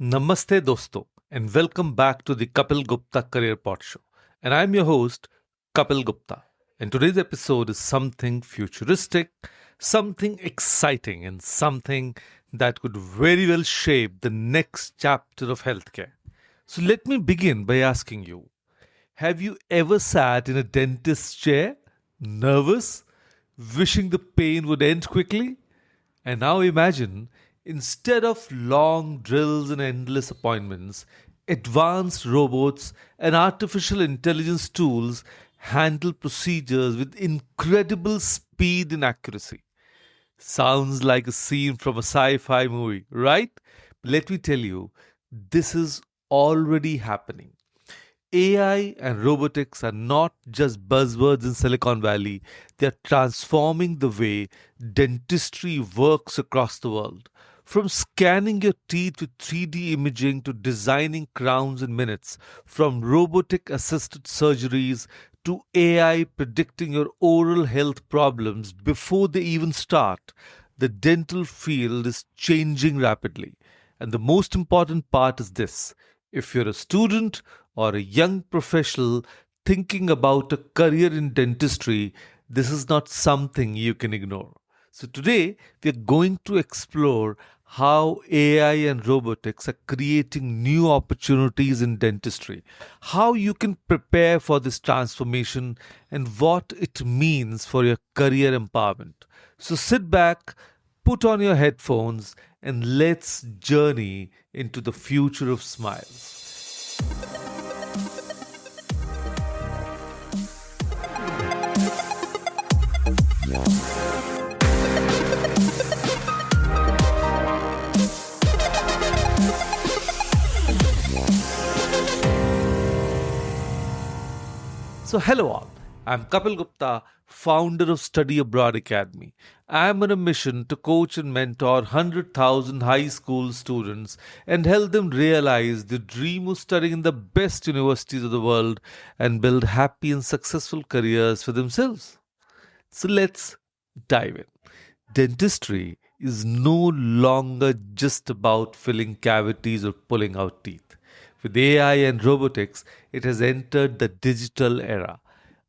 Namaste dosto and welcome back to the Kapil Gupta Career Pod Show. And I'm your host, Kapil Gupta. And today's episode is something futuristic, something exciting, and something that could very well shape the next chapter of healthcare. So let me begin by asking you, have you ever sat in a dentist's chair, nervous, wishing the pain would end quickly? And now imagine, instead of long drills and endless appointments, advanced robots and artificial intelligence tools handle procedures with incredible speed and accuracy. Sounds like a scene from a sci fi movie, right? Let me tell you, this is already happening. AI and robotics are not just buzzwords in Silicon Valley, they are transforming the way dentistry works across the world. From scanning your teeth with 3D imaging to designing crowns in minutes, from robotic assisted surgeries to AI predicting your oral health problems before they even start, the dental field is changing rapidly. And the most important part is this: if you're a student or a young professional thinking about a career in dentistry, this is not something you can ignore. So, today we are going to explore how AI and robotics are creating new opportunities in dentistry, how you can prepare for this transformation, and what it means for your career empowerment. So, sit back, put on your headphones, and let's journey into the future of smiles. So, hello all. I'm Kapil Gupta, founder of Study Abroad Academy. I'm on a mission to coach and mentor 100,000 high school students and help them realize the dream of studying in the best universities of the world and build happy and successful careers for themselves. So, let's dive in. Dentistry is no longer just about filling cavities or pulling out teeth. With AI and robotics, it has entered the digital era.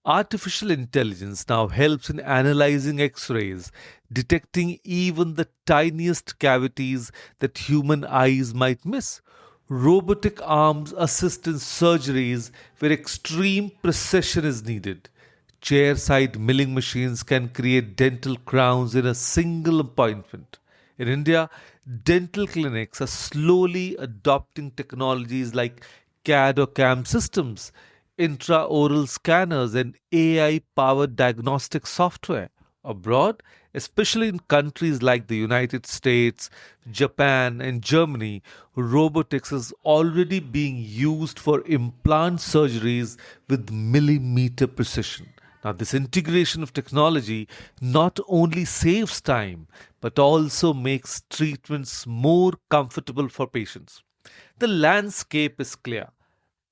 Artificial intelligence now helps in analyzing X rays, detecting even the tiniest cavities that human eyes might miss. Robotic arms assist in surgeries where extreme precision is needed. Chair-side milling machines can create dental crowns in a single appointment. In India, dental clinics are slowly adopting technologies like CAD or CAM systems, intraoral scanners, and AI powered diagnostic software. Abroad, especially in countries like the United States, Japan, and Germany, robotics is already being used for implant surgeries with millimeter precision. Now, this integration of technology not only saves time but also makes treatments more comfortable for patients. The landscape is clear.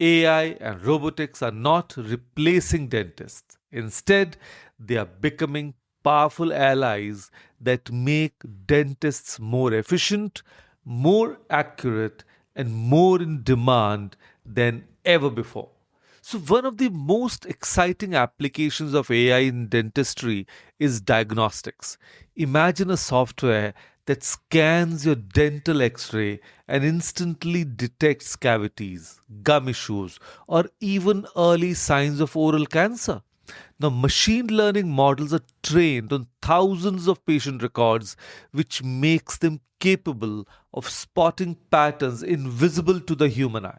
AI and robotics are not replacing dentists. Instead, they are becoming powerful allies that make dentists more efficient, more accurate, and more in demand than ever before. So, one of the most exciting applications of AI in dentistry is diagnostics. Imagine a software that scans your dental x ray and instantly detects cavities, gum issues, or even early signs of oral cancer. Now, machine learning models are trained on thousands of patient records, which makes them capable of spotting patterns invisible to the human eye.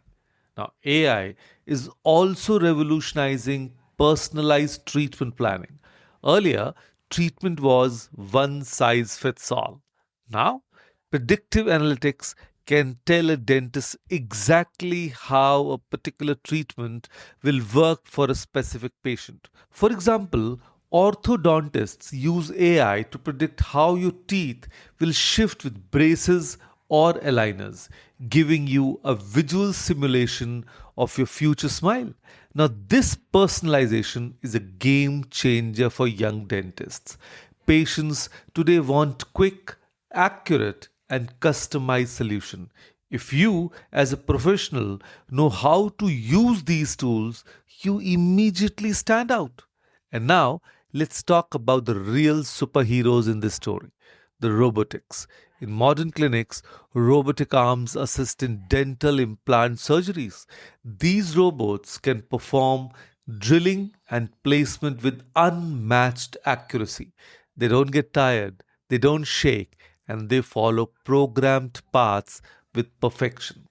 Now, AI is also revolutionizing personalized treatment planning. Earlier, treatment was one size fits all. Now, predictive analytics can tell a dentist exactly how a particular treatment will work for a specific patient. For example, orthodontists use AI to predict how your teeth will shift with braces or aligners, giving you a visual simulation of your future smile. Now, this personalization is a game changer for young dentists. Patients today want quick, accurate, and customized solution. If you, as a professional, know how to use these tools, you immediately stand out. And now, let's talk about the real superheroes in this story, the robotics. In modern clinics, robotic arms assist in dental implant surgeries. These robots can perform drilling and placement with unmatched accuracy. They don't get tired, they don't shake, and they follow programmed paths with perfection.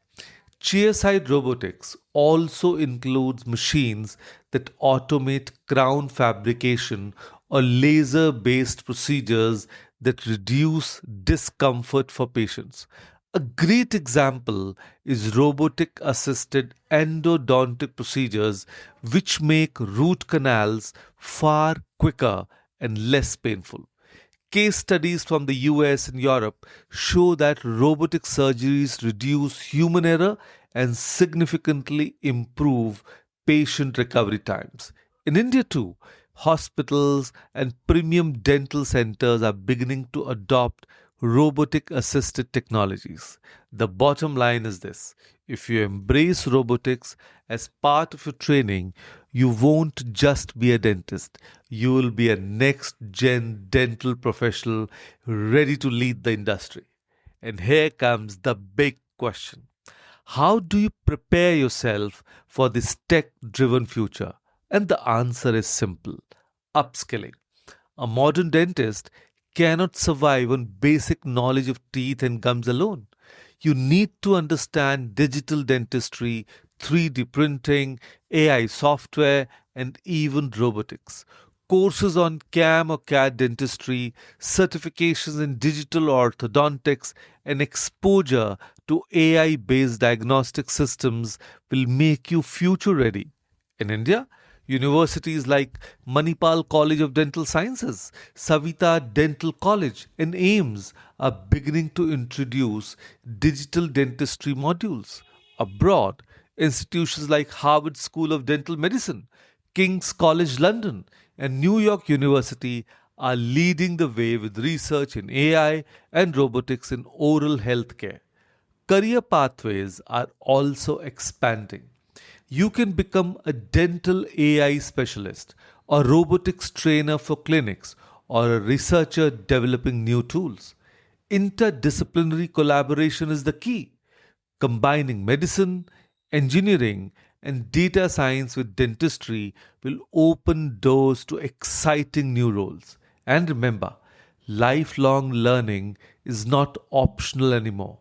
Chairside robotics also includes machines that automate crown fabrication or laser based procedures that reduce discomfort for patients. A great example is robotic assisted endodontic procedures, which make root canals far quicker and less painful. Case studies from the US and Europe show that robotic surgeries reduce human error and significantly improve patient recovery times. In India, too, hospitals and premium dental centers are beginning to adopt robotic assisted technologies. The bottom line is this: if you embrace robotics as part of your training, you won't just be a dentist, you will be a next gen dental professional ready to lead the industry. And here comes the big question: how do you prepare yourself for this tech driven future? And the answer is simple: upskilling. A modern dentist cannot survive on basic knowledge of teeth and gums alone. You need to understand digital dentistry, 3D printing, AI software, and even robotics. Courses on CAM or CAD dentistry, certifications in digital orthodontics, and exposure to AI based diagnostic systems will make you future ready. In India, universities like Manipal College of Dental Sciences, Savita Dental College, and AIMS are beginning to introduce digital dentistry modules. Abroad, institutions like Harvard School of Dental Medicine, King's College London, and New York University are leading the way with research in AI and robotics in oral health care. Career pathways are also expanding. You can become a dental AI specialist, a robotics trainer for clinics, or a researcher developing new tools. Interdisciplinary collaboration is the key. Combining medicine, engineering, and data science with dentistry will open doors to exciting new roles. And remember, lifelong learning is not optional anymore.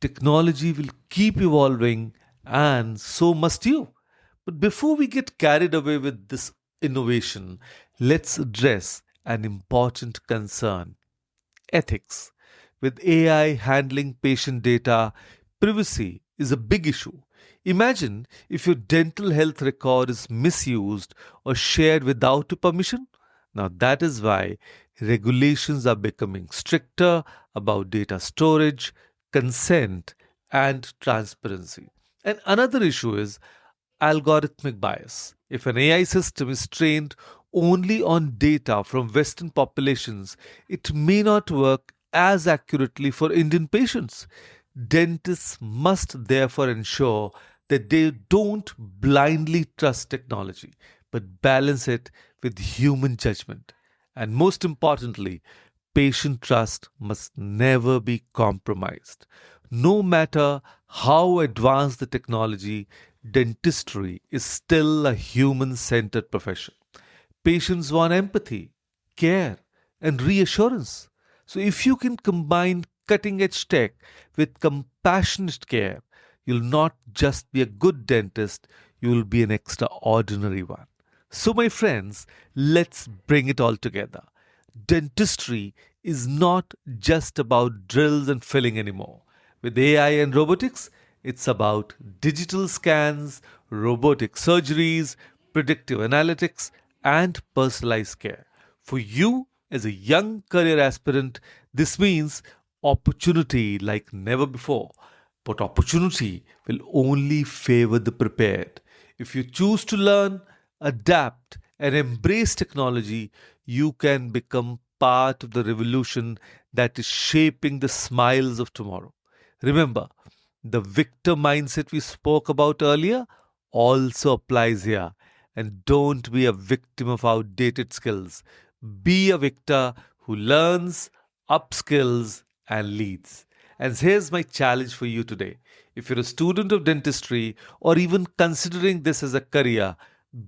Technology will keep evolving, and so must you. But before we get carried away with this innovation, let's address an important concern: ethics. With AI handling patient data, privacy is a big issue. Imagine if your dental health record is misused or shared without your permission. Now, that is why regulations are becoming stricter about data storage, consent, and transparency. And another issue is algorithmic bias. If an AI system is trained only on data from Western populations, it may not work as accurately for Indian patients. Dentists must therefore ensure that they don't blindly trust technology, but balance it with human judgment. And most importantly, patient trust must never be compromised. No matter how advanced the technology, dentistry is still a human centered profession. Patients want empathy, care, and reassurance. So, if you can combine cutting edge tech with compassionate care, you'll not just be a good dentist, you will be an extraordinary one. So, my friends, let's bring it all together. Dentistry is not just about drills and filling anymore. With AI and robotics, it's about digital scans, robotic surgeries, predictive analytics, and personalized care. For you, as a young career aspirant, this means opportunity like never before. But opportunity will only favor the prepared. If you choose to learn, adapt, and embrace technology, you can become part of the revolution that is shaping the smiles of tomorrow. Remember, The victor mindset we spoke about earlier also applies here. And don't be a victim of outdated skills. Be a victor who learns, upskills, and leads. And here's my challenge for you today. If you're a student of dentistry or even considering this as a career,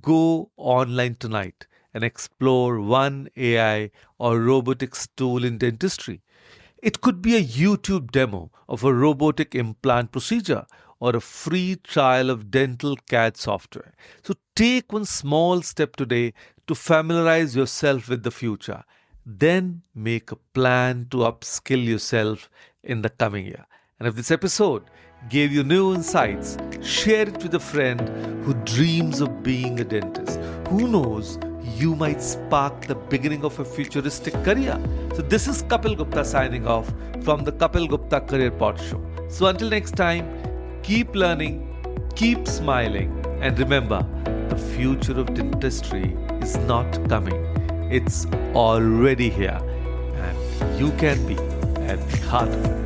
go online tonight and explore one AI or robotics tool in dentistry. It could be a YouTube demo of a robotic implant procedure or a free trial of dental CAD software. So take one small step today to familiarize yourself with the future. Then make a plan to upskill yourself in the coming year. And if this episode gave you new insights, share it with a friend who dreams of being a dentist. Who knows, you might spark the beginning of a futuristic career. So this is Kapil Gupta signing off from the Kapil Gupta Career Pod Show. So until next time, keep learning, keep smiling, and remember, the future of dentistry is not coming. It's already here, and you can be at the heart of it.